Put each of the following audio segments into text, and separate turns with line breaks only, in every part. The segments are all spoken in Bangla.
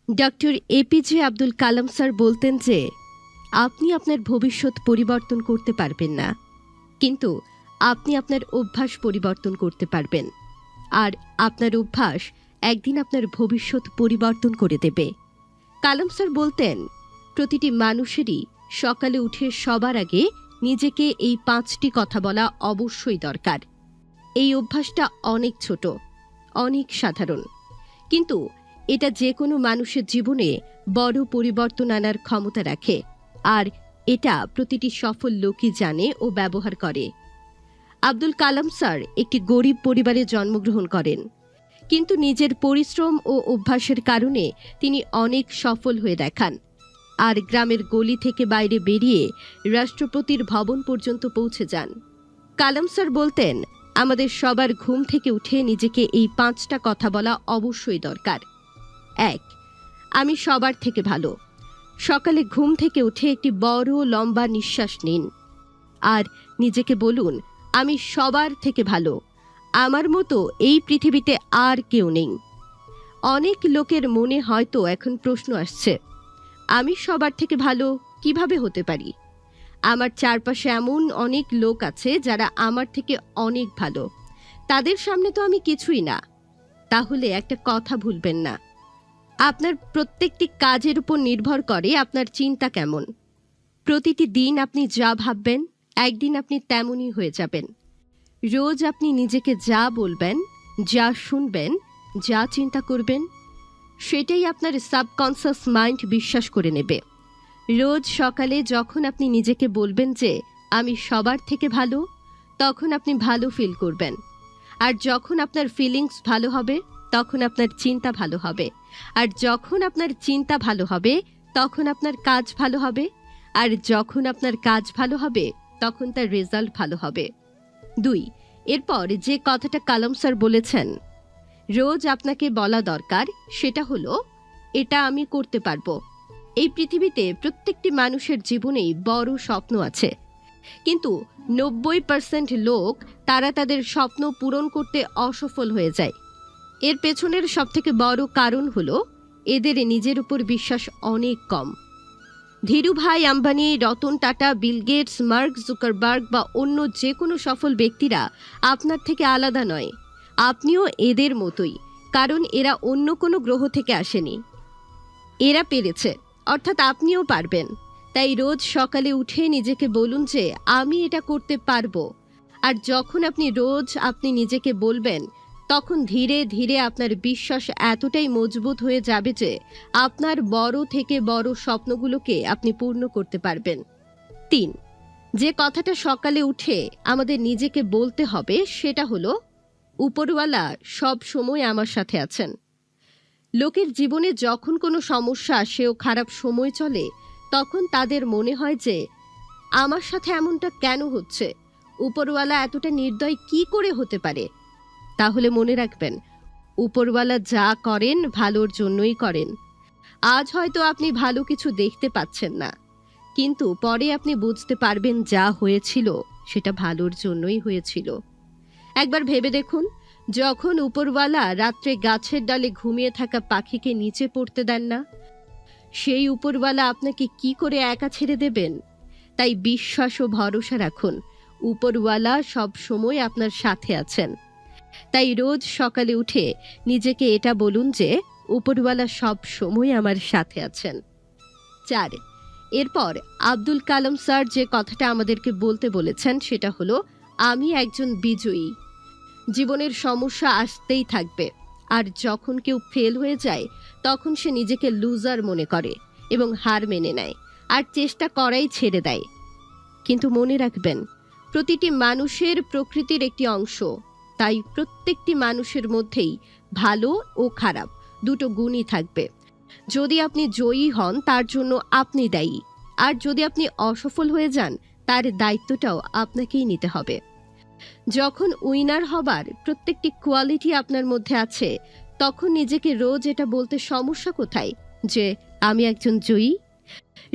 Doctor APJ Abdul Kalam sir বলতেন যে আপনি আপনার ভবিষ্যৎ পরিবর্তন করতে পারবেন না, কিন্তু আপনি আপনার অভ্যাস পরিবর্তন করতে পারবেন। আর আপনার অভ্যাস একদিন আপনার ভবিষ্যৎ পরিবর্তন করে দেবে। কালাম স্যার বলতেন, প্রতিটি মানুষেরই সকালে উঠে সবার আগে নিজেকে এই 5টি কথা বলা অবশ্যই দরকার। এই অভ্যাসটা অনেক ছোট, অনেক সাধারণ, কিন্তু এটা যে কোনো মানুষের জীবনে বড় পরিবর্তন আনার ক্ষমতা রাখে। আর এটা প্রতিটি সফল লোকই জানে ও ব্যবহার করে। আব্দুল কালাম স্যার একটি গরিব পরিবারে জন্মগ্রহণ করেন, কিন্তু নিজের পরিশ্রম ও অভ্যাসের কারণে তিনি অনেক সফল হয়ে দেখান। আর গ্রামের গলি থেকে বাইরে বেরিয়ে রাষ্ট্রপতির ভবন পর্যন্ত পৌঁছে যান। কালাম স্যার বলতেন, আমাদের সবার ঘুম থেকে উঠে নিজেকে এই 5টা কথা বলা অবশ্যই দরকার। 1. আমি সবার থেকে ভালো। সকালে ঘুম থেকে উঠে একটি বড় লম্বা নিঃশ্বাস নিন আর নিজেকে বলুন, আমি সবার থেকে ভালো। আমার মতো এই পৃথিবীতে আর কেউ নেই। অনেক লোকের মনে হয়তো এখন প্রশ্ন আসছে, আমি সবার থেকে ভালো কিভাবে হতে পারি? আমার চারপাশে এমন অনেক লোক আছে যারা আমার থেকে অনেক ভালো, তাদের সামনে তো আমি কিছুই না। তাহলে একটা কথা ভুলবেন না, আপনার প্রত্যেকটি কাজের উপর নির্ভর করে আপনার চিন্তা কেমন। প্রতিটি দিন আপনি যা ভাববেন, একদিন আপনি তেমনই হয়ে যাবেন। রোজ আপনি নিজেকে যা বলবেন, যা শুনবেন, যা চিন্তা করবেন, সেটাই আপনার সাবকনসিয়াস মাইন্ড বিশ্বাস করে নেবে। রোজ সকালে যখন আপনি নিজেকে বলবেন যে আমি সবার থেকে ভালো, তখন আপনি ভালো ফিল করবেন। আর যখন আপনার ফিলিংস ভালো হবে, তখন আপনার চিন্তা ভালো হবে। আর যখন আপনার চিন্তা ভালো হবে, তখন আপনার কাজ ভালো হবে। আর যখন আপনার কাজ ভালো হবে, তখন তার রেজাল্ট ভালো হবে। 2. এরপর যে কথাটা কালাম স্যার বলেছেন, রোজ আপনাকে বলা দরকার, সেটা হলো, এটা আমি করতে পারবো। এই পৃথিবীতে প্রত্যেকটি মানুষের জীবনেই বড় স্বপ্ন আছে, কিন্তু 90% লোক তারা তাদের স্বপ্ন পূরণ করতে অসফল হয়ে যায়। এর পেছনের সবথেকে বড় কারণ হলো এদের নিজের উপর বিশ্বাস অনেক কম। Dhirubhai Ambani, Ratan Tata, Bill Gates, Mark Zuckerberg বা অন্য যে কোনো সফল ব্যক্তিরা আপনার থেকে আলাদা নয়। আপনিও এদের মতোই, কারণ এরা অন্য কোনো গ্রহ থেকে আসেনি। এরা পেরেছে, অর্থাৎ আপনিও পারবেন। তাই রোজ সকালে উঠে নিজেকে বলুন যে আমি এটা করতে পারবো। আর যখন আপনি নিজেকে বলবেন, তখন ধীরে ধীরে আপনার বিশ্বাস এতটাই মজবুত হয়ে যাবে যে আপনার বড় থেকে বড় স্বপ্নগুলোকে আপনি পূর্ণ করতে পারবেন। 3. যে কথাটা সকালে উঠে আমাদের নিজেকে বলতে হবে সেটা হলো, উপরওয়ালা সব সময় আমার সাথে আছেন। লোকের জীবনে যখন কোনো সমস্যা আসে ও খারাপ সময় চলে, তখন তাদের মনে হয় যে আমার সাথে এমনটা কেন হচ্ছে, উপরওয়ালা এতটা নির্দয় কি করে হতে পারে? তাহলে মনে রাখবেন, উপরওয়ালা যা করেন ভালোর জন্যই করেন। আজ হয়তো আপনি ভালো কিছু দেখতে পাচ্ছেন না, কিন্তু পরে আপনি বুঝতে পারবেন যা হয়েছিল সেটা ভালোর জন্যই হয়েছিল। একবার ভেবে দেখুন, যখন উপরওয়ালা রাত্রে গাছের ডালে ঘুমিয়ে থাকা পাখিকে নিচে পড়তে দেন না, সেই উপরওয়ালা আপনাকে কি করে একা ছেড়ে দেবেন? তাই বিশ্বাস ও ভরসা রাখুন, উপরওয়ালা সব সময় আপনার সাথে আছেন। তাই রোজ সকালে উঠে নিজেকে এটা বলুন যে উপরওয়ালা সব সময় আমার সাথে আছেন। 4. এরপর আব্দুল কালাম স্যার যে কথাটা আমাদেরকে বলতে বলেছেন সেটা হলো, আমি একজন বিজয়ী। জীবনের সমস্যা আসতেই থাকবে, আর যখন কেউ ফেল হয়ে যায় তখন সে নিজেকে লুজার মনে করে এবং হার মেনে নেয় আর চেষ্টা করাই ছেড়ে দেয়। কিন্তু মনে রাখবেন, প্রতিটি মানুষের প্রকৃতির একটি অংশ, তাই প্রত্যেকটি মানুষের মধ্যেই ভালো ও খারাপ দুটো গুণই থাকবে। যদি আপনি জয়ী হন তার জন্য আপনি দায়ী, আর যদি আপনি অসফল হয়ে যান তার দায়িত্বটাও আপনাকেই নিতে হবে। যখন উইনার হবার প্রত্যেকটি কোয়ালিটি আপনার মধ্যে আছে, তখন নিজেকে রোজ এটা বলতে সমস্যা কোথায় যে আমি একজন জয়ী?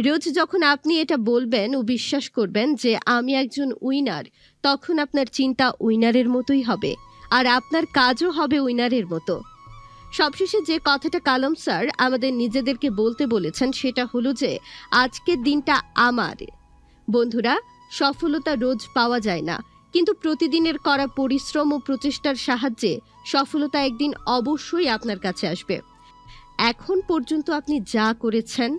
রোজ যখন আপনি এটা বলবেন ও বিশ্বাস করবেন যে আমি একজন উইনার, তখন আপনার চিন্তা উইনারের মতোই হবে আর আপনার কাজও হবে উইনারের মতো। সবশেষে যে কথাটা কালাম স্যার আমাদের নিজেদেরকে বলতে বলেছেন সেটা হলো যে আজকের দিনটা আমার। বন্ধুরা, সফলতা রোজ পাওয়া যায় না, কিন্তু প্রতিদিনের করা পরিশ্রম ও প্রচেষ্টার সাহায্যে সফলতা একদিন অবশ্যই আপনার কাছে আসবে। এখন পর্যন্ত আপনি যা করেছেন,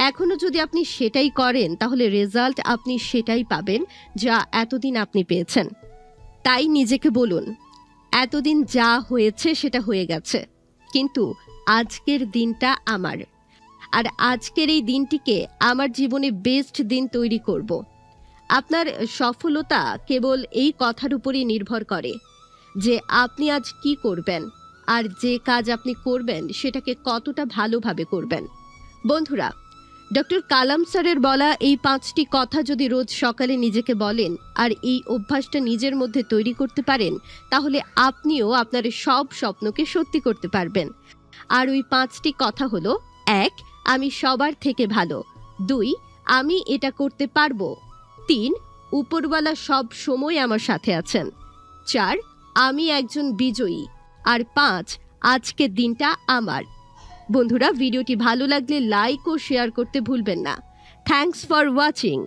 এখনো যদি আপনি সেটাই করেন তাহলে রেজাল্ট আপনি সেটাই পাবেন যা এতদিন আপনি পেয়েছেন। তাই নিজেকে বলুন, এতদিন যা হয়েছে সেটা হয়ে গেছে, কিন্তু আজকের দিনটা আমার। আর আজকের এই দিনটিকে আমার জীবনে বেস্ট দিন তৈরি করব। আপনার সফলতা কেবল এই কথার উপরই নির্ভর করে যে আপনি আজ কি করবেন, আর যে কাজ আপনি করবেন সেটাকে কতটা ভালোভাবে করবেন। বন্ধুরা, ডক্টর কালাম স্যারের বলা এই 5টি কথা যদি রোজ সকালে নিজেকে বলেন আর এই অভ্যাসটা নিজের মধ্যে তৈরি করতে পারেন, তাহলে আপনিও আপনার সব স্বপ্নকে সত্যি করতে পারবেন। আর ওই 5টি কথা হলো: 1, আমি সবার থেকে ভালো। 2, আমি এটা করতে পারবো। 3, উপরওয়ালা সব সময় আমার সাথে আছেন। 4, আমি একজন বিজয়ী। আর 5, আজকের দিনটা আমার। বন্ধুরা, ভিডিওটি ভালো লাগলে লাইক ও শেয়ার করতে ভুলবেন না। Thanks for watching.